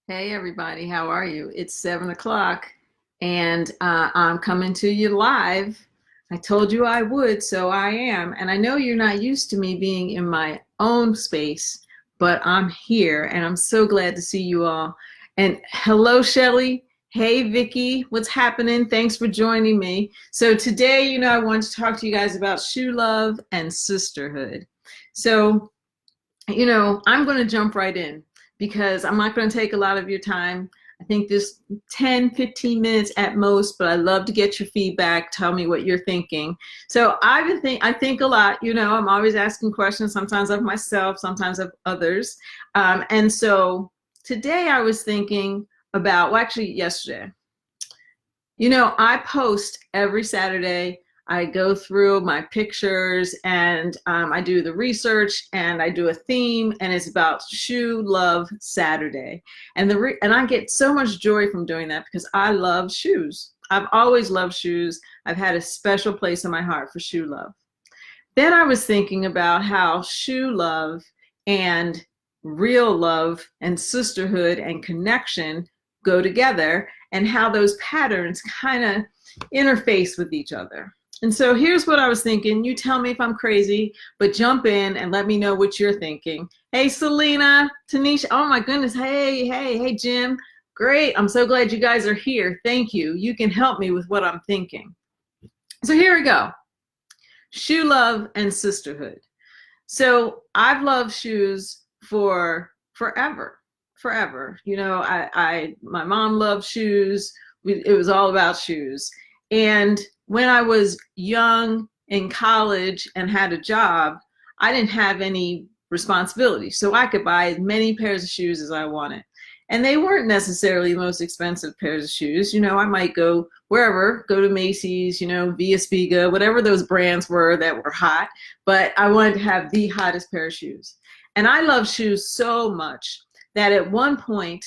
Hey everybody, how are you? It's 7 o'clock and I'm coming to you live. I told you I would, so I am. And I know you're not used to me being in my own space, but I'm here and I'm so glad to see you all. And hello, Shelly. Hey, Vicky. What's happening? Thanks for joining me. So today, I wanted to talk to you guys about shoe love and sisterhood. So I'm going to jump right in because I'm not going to take a lot of your time. I think this 10, 15 minutes at most, but I love to get your feedback. Tell me what you're thinking. So I think a lot, I'm always asking questions, sometimes of myself, sometimes of others. And so today I was thinking about, well, actually yesterday, I post every Saturday. I go through my pictures and I do the research and I do a theme and it's about Shoe Love Saturday. And I get so much joy from doing that because I love shoes. I've always loved shoes. I've had a special place in my heart for shoe love. Then I was thinking about how shoe love and real love and sisterhood and connection go together and how those patterns kind of interface with each other. And so here's what I was thinking. You tell me if I'm crazy, but jump in and let me know what you're thinking. Hey, Selena, Tanisha. Oh my goodness. Hey, Jim. Great. I'm so glad you guys are here. Thank you. You can help me with what I'm thinking. So here we go. Shoe love and sisterhood. So I've loved shoes for forever. My mom loved shoes. It was all about shoes. And when I was young in college and had a job, I didn't have any responsibility. So I could buy as many pairs of shoes as I wanted. And they weren't necessarily the most expensive pairs of shoes. I might go wherever, go to Macy's, Via Spiga, whatever those brands were that were hot. But I wanted to have the hottest pair of shoes. And I love shoes so much that at one point,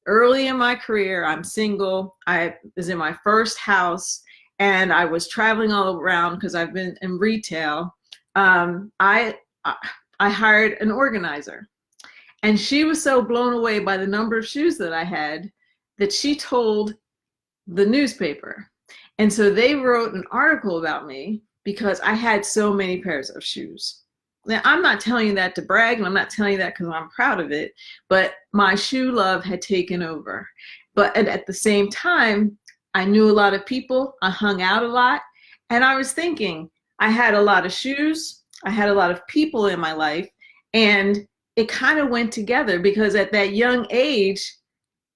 early in my career, I'm single. I was in my first house and I was traveling all around because I've been in retail. I hired an organizer. And she was so blown away by the number of shoes that I had that she told the newspaper. And so they wrote an article about me because I had so many pairs of shoes. Now, I'm not telling you that to brag, and I'm not telling you that because I'm proud of it, but my shoe love had taken over. But at the same time, I knew a lot of people, I hung out a lot, and I was thinking, I had a lot of shoes, I had a lot of people in my life, and it kind of went together because at that young age,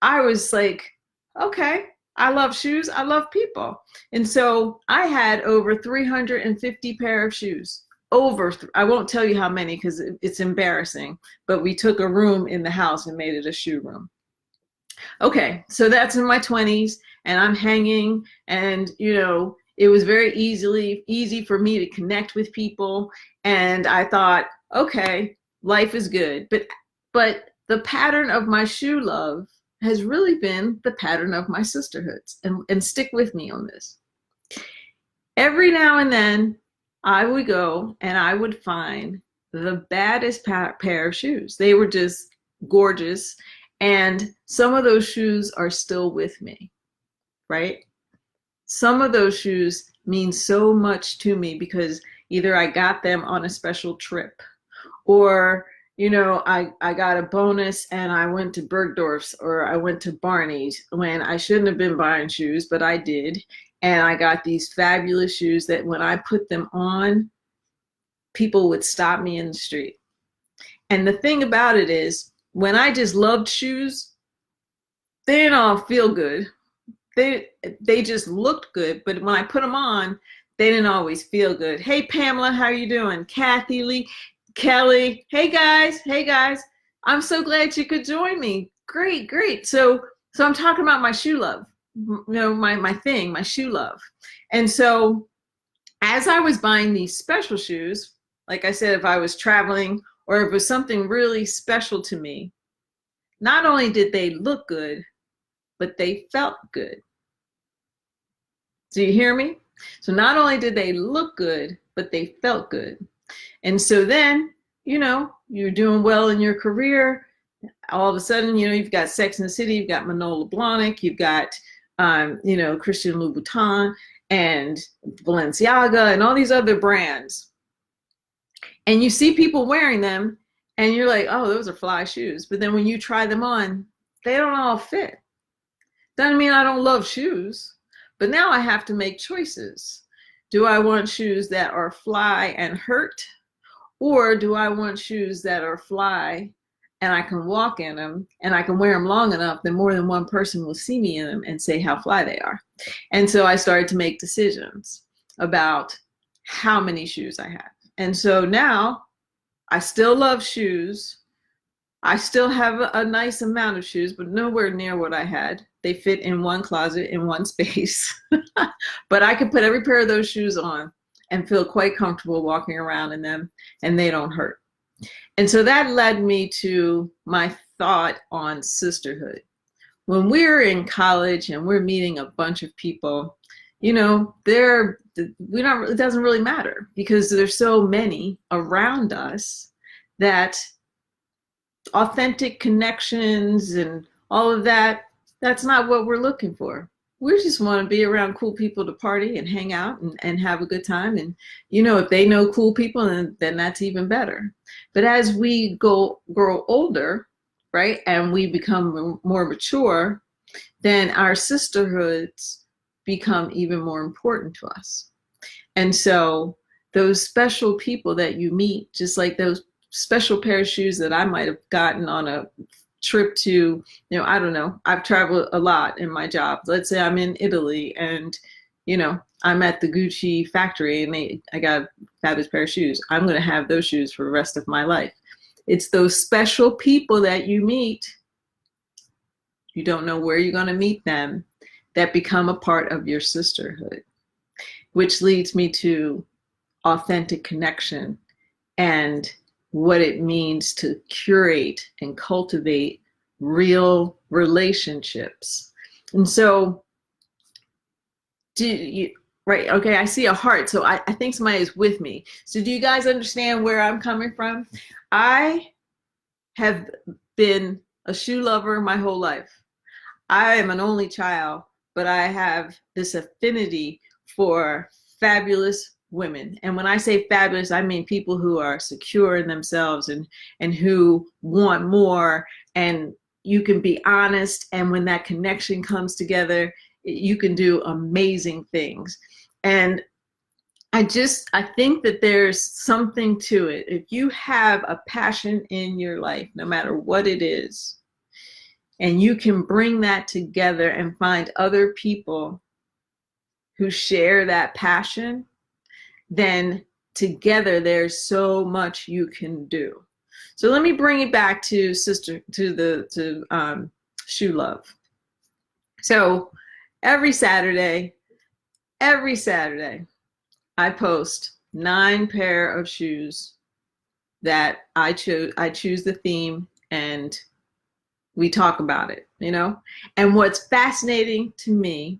I was like, okay, I love shoes, I love people. And so I had over 350 pair of shoes. I won't tell you how many because it's embarrassing, but we took a room in the house and made it a shoe room. Okay, so that's in my 20s and I'm hanging and, it was very easy for me to connect with people. And I thought, okay, life is good. But the pattern of my shoe love has really been the pattern of my sisterhoods. And stick with me on this. Every now and then I would go and I would find the baddest pair of shoes. They were just gorgeous. And some of those shoes are still with me, right? Some of those shoes mean so much to me because either I got them on a special trip or, I got a bonus and I went to Bergdorf's or I went to Barney's when I shouldn't have been buying shoes, but I did. And I got these fabulous shoes that when I put them on, people would stop me in the street. And the thing about it is, when I just loved shoes, they didn't all feel good. They just looked good, but when I put them on, they didn't always feel good. Hey, Pamela, how are you doing? Kathy Lee, Kelly, hey guys. I'm so glad you could join me. Great. So I'm talking about my shoe love, my shoe love. And so as I was buying these special shoes, like I said, if I was traveling or if it was something really special to me, not only did they look good, but they felt good. Do you hear me? So not only did they look good, but they felt good. And so then, you're doing well in your career. all of a sudden, you've got Sex and the City, you've got Manola Blahnik, you've got, Christian Louboutin and Balenciaga and all these other brands. And you see people wearing them and you're like, oh, those are fly shoes. But then when you try them on, they don't all fit. Doesn't mean I don't love shoes, but now I have to make choices. Do I want shoes that are fly and hurt? Or do I want shoes that are fly and I can walk in them and I can wear them long enough that more than one person will see me in them and say how fly they are? And so I started to make decisions about how many shoes I have. And so now I still love shoes. I still have a nice amount of shoes, but nowhere near what I had. They fit in one closet in one space. But I could put every pair of those shoes on and feel quite comfortable walking around in them, and they don't hurt. And so that led me to my thought on sisterhood. When we're in college and we're meeting a bunch of people, it doesn't really matter because there's so many around us that authentic connections and all of that, that's not what we're looking for. We just want to be around cool people to party and hang out and have a good time. And, if they know cool people, then that's even better. But as we grow older, right, and we become more mature, then our sisterhoods become even more important to us. And so those special people that you meet, just like those special pair of shoes that I might have gotten on a trip to, I don't know, I've traveled a lot in my job. Let's say I'm in Italy and, I'm at the Gucci factory and I got a fabulous pair of shoes. I'm going to have those shoes for the rest of my life. It's those special people that you meet, you don't know where you're going to meet them, that become a part of your sisterhood, which leads me to authentic connection and what it means to curate and cultivate real relationships. And so, right, okay, I see a heart, so I think somebody is with me. So do you guys understand where I'm coming from? I have been a shoe lover my whole life. I am an only child, but I have this affinity for fabulous women. And when I say fabulous, I mean people who are secure in themselves and who want more, and you can be honest, and when that connection comes together, you can do amazing things. And I think that there's something to it. If you have a passion in your life, no matter what it is, and you can bring that together and find other people who share that passion, then together there's so much you can do. So let me bring it back to shoe love. So every Saturday, I post 9 pair of shoes that I choose the theme and we talk about it, And what's fascinating to me,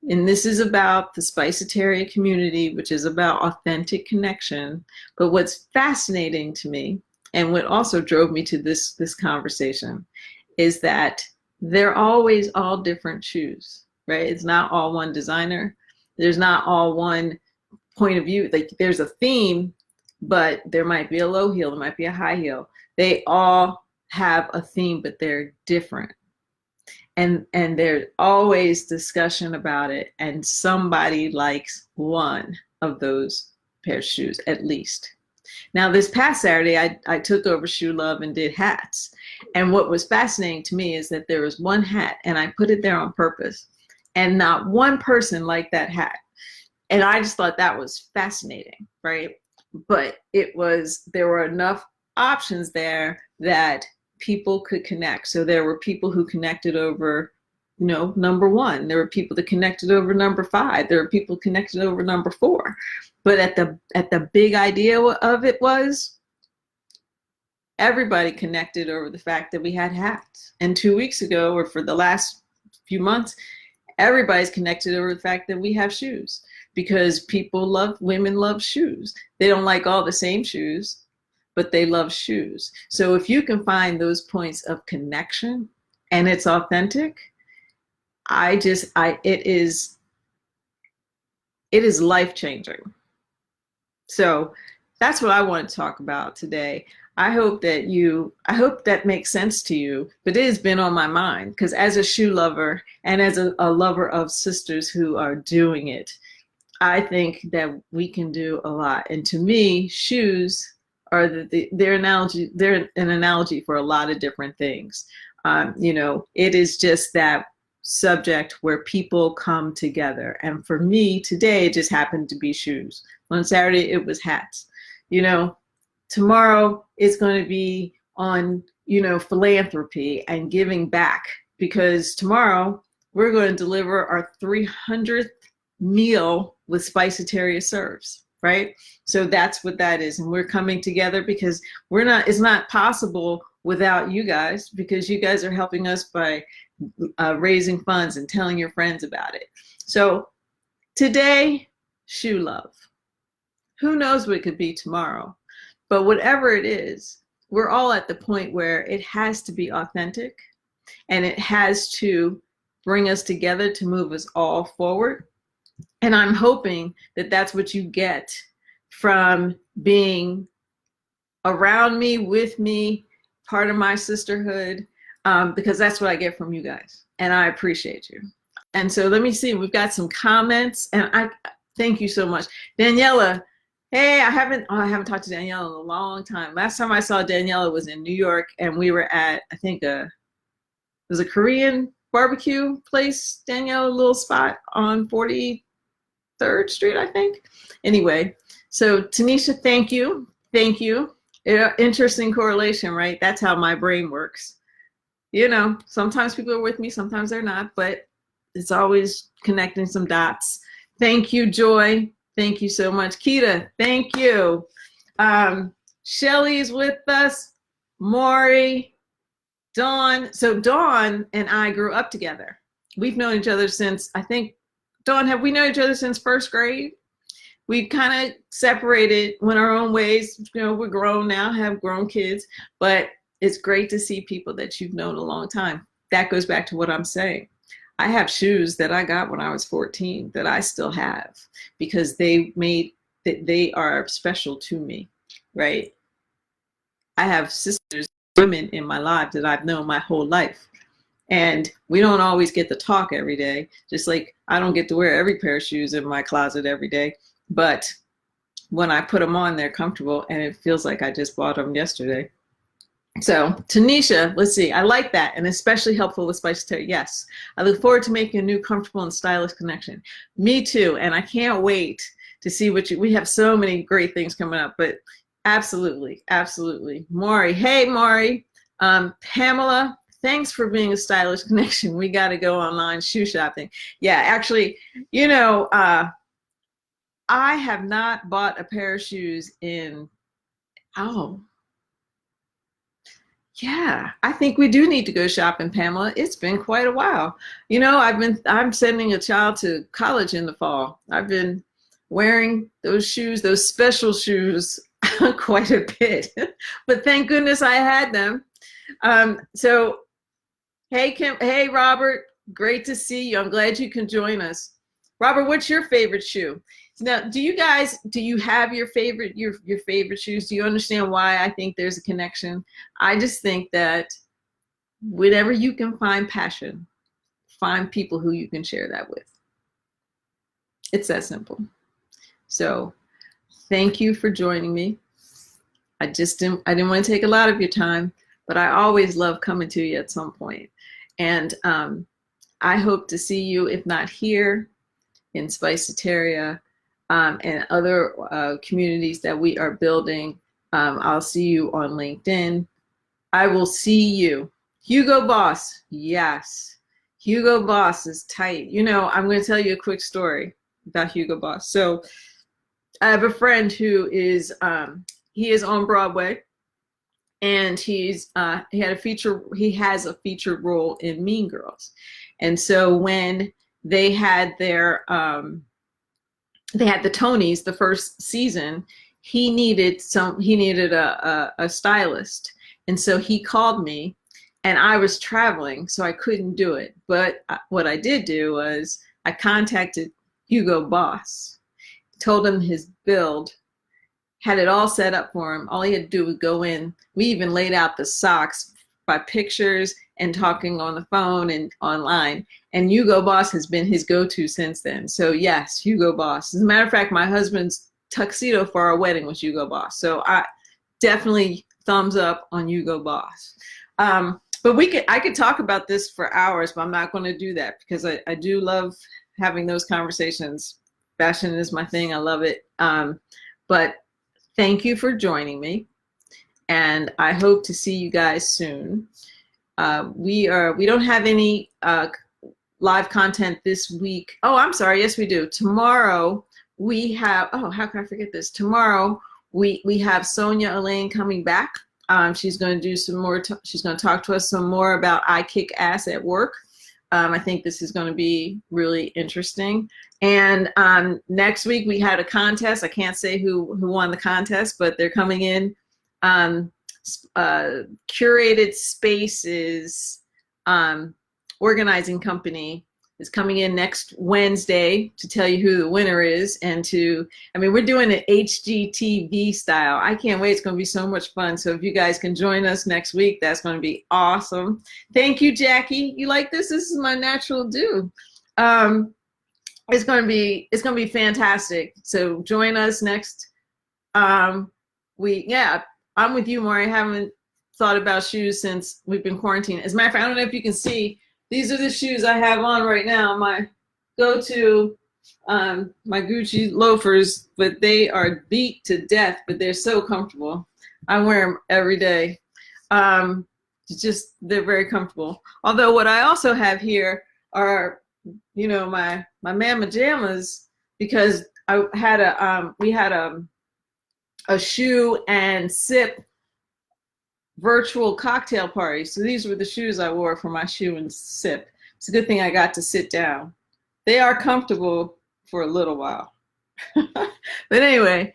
and this is about the Spicetaria community, which is about authentic connection, but what's fascinating to me, and what also drove me to this conversation, is that they're always all different shoes, right? It's not all one designer. There's not all one point of view. Like there's a theme, but there might be a low heel, there might be a high heel. They all have a theme, but they're different. And there's always discussion about it, and somebody likes one of those pair of shoes at least. Now this past Saturday, I took over Shoe Love and did hats. And what was fascinating to me is that there was one hat, and I put it there on purpose, and not one person liked that hat. And I just thought that was fascinating, right? But there were enough options there that people could connect. So there were people who connected over, number 1. There were people that connected over number 5. There were people connected over number 4. But at the big idea of it was everybody connected over the fact that we had hats. And 2 weeks ago, or for the last few months, everybody's connected over the fact that we have shoes, because women love shoes. They don't like all the same shoes, but they love shoes. So if you can find those points of connection and it's authentic, it is life changing. So that's what I want to talk about today. I hope that makes sense to you, but it has been on my mind because as a shoe lover and as a lover of sisters who are doing it, I think that we can do a lot. And to me, shoes are they're an analogy for a lot of different things. It is just that subject where people come together. And for me today, it just happened to be shoes. On Saturday, it was hats. Tomorrow it's going to be on, philanthropy and giving back, because tomorrow we're going to deliver our 300th meal with Spicetaria serves, right? So that's what that is. And we're coming together because it's not possible without you guys, because you guys are helping us by raising funds and telling your friends about it. So today, shoe love. Who knows what it could be tomorrow? But whatever it is, we're all at the point where it has to be authentic and it has to bring us together to move us all forward. And I'm hoping that that's what you get from being around me, with me, part of my sisterhood, because that's what I get from you guys. And I appreciate you. And so let me see, we've got some comments, and I thank you so much. Daniela, hey, I haven't talked to Daniela in a long time. Last time I saw Daniela was in New York, and we were at, I think, it was a Korean barbecue place, Daniela, a little spot on 43rd Street, I think. Anyway, so Tanisha, thank you. Thank you. Interesting correlation, right? That's how my brain works. Sometimes people are with me, sometimes they're not, but it's always connecting some dots. Thank you, Joy. Thank you so much. Keita, thank you. Shelly's with us. Maury, Dawn. So Dawn and I grew up together. We've known each other since, I think, Dawn, have we known each other since first grade? We kind of separated, went our own ways. We're grown now, have grown kids, but it's great to see people that you've known a long time. That goes back to what I'm saying. I have shoes that I got when I was 14 that I still have because they are special to me, right? I have sisters, women in my life that I've known my whole life. And we don't always get to talk every day, just like I don't get to wear every pair of shoes in my closet every day. But when I put them on, they're comfortable, and it feels like I just bought them yesterday. So Tanisha, let's see, I like that, and especially helpful with Spicetaria. Yes, I look forward to making a new comfortable and stylish connection. Me too, and I can't wait to see we have so many great things coming up, but absolutely, absolutely. Maury, hey Maury. Pamela, thanks for being a stylish connection. We got to go online shoe shopping. Yeah, actually, I have not bought a pair of shoes in, yeah, I think we do need to go shopping, Pamela. It's been quite a while. I'm sending a child to college in the fall. I've been wearing those shoes, those special shoes, quite a bit. But thank goodness I had them. So, hey, Kim, hey, Robert, great to see you. I'm glad you can join us. Robert, what's your favorite shoe? Now, do you have your favorite shoes? Do you understand why I think there's a connection? I just think that whenever you can find passion, find people who you can share that with. It's that simple. So thank you for joining me. I didn't want to take a lot of your time, but I always love coming to you at some point. And I hope to see you, if not here, in Spicetaria, and other communities that we are building. I'll see you on LinkedIn. I will see you. Hugo Boss, yes. Hugo Boss is tight. I'm going to tell you a quick story about Hugo Boss. So I have a friend who is, he is on Broadway, and he has a featured role in Mean Girls. And so when they had the Tonys the first season, he needed a stylist. And so he called me, and I was traveling, so I couldn't do it. But what I did do was I contacted Hugo Boss, told him his build, had it all set up for him. All he had to do was go in. We even laid out the socks by pictures and talking on the phone and online. And Hugo Boss has been his go-to since then. So yes, Hugo Boss. As a matter of fact, my husband's tuxedo for our wedding was Hugo Boss. So I definitely thumbs up on Hugo Boss. But I could talk about this for hours, but I'm not going to do that because I do love having those conversations. Fashion is my thing. I love it. But thank you for joining me, and I hope to see you guys soon. We don't have any live content this week. Oh, I'm sorry. Yes, we do. Tomorrow we have. Oh, how can I forget this? Tomorrow we have Sonia Elaine coming back. She's going to do some more. She's going to talk to us some more about I Kick Ass at Work. I think this is going to be really interesting. And next week we had a contest. I can't say who won the contest, but they're coming in. Curated Spaces organizing company is coming in next Wednesday to tell you who the winner is. And we're doing it HGTV style. I can't wait. It's going to be so much fun. So if you guys can join us next week, that's going to be awesome. Thank you, Jackie. You like this? This is my natural do. It's going to be fantastic. So join us next week. Yeah, I'm with you, Maury. I haven't thought about shoes since we've been quarantined. As a matter of fact, I don't know if you can see, these are the shoes I have on right now. My go-to, my Gucci loafers, but they are beat to death, but they're so comfortable. I wear them every day. They're very comfortable. Although what I also have here are, my mama jammas, because we had a shoe and sip virtual cocktail party. So these were the shoes I wore for my shoe and sip. It's a good thing I got to sit down. They are comfortable for a little while. But anyway,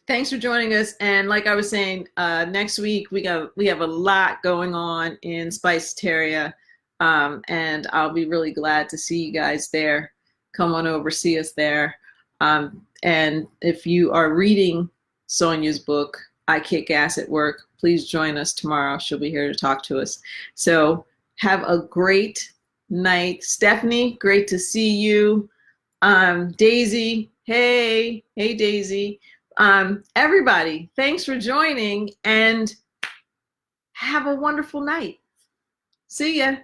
thanks for joining us. And like I was saying, next week we have a lot going on in Spiceteria, and I'll be really glad to see you guys there. Come on over, see us there. And if you are reading Sonia's book, I Kick Ass at Work, please join us tomorrow. She'll be here to talk to us. So have a great night. Stephanie, great to see you. Daisy, hey Daisy. Everybody, thanks for joining, and have a wonderful night. See ya.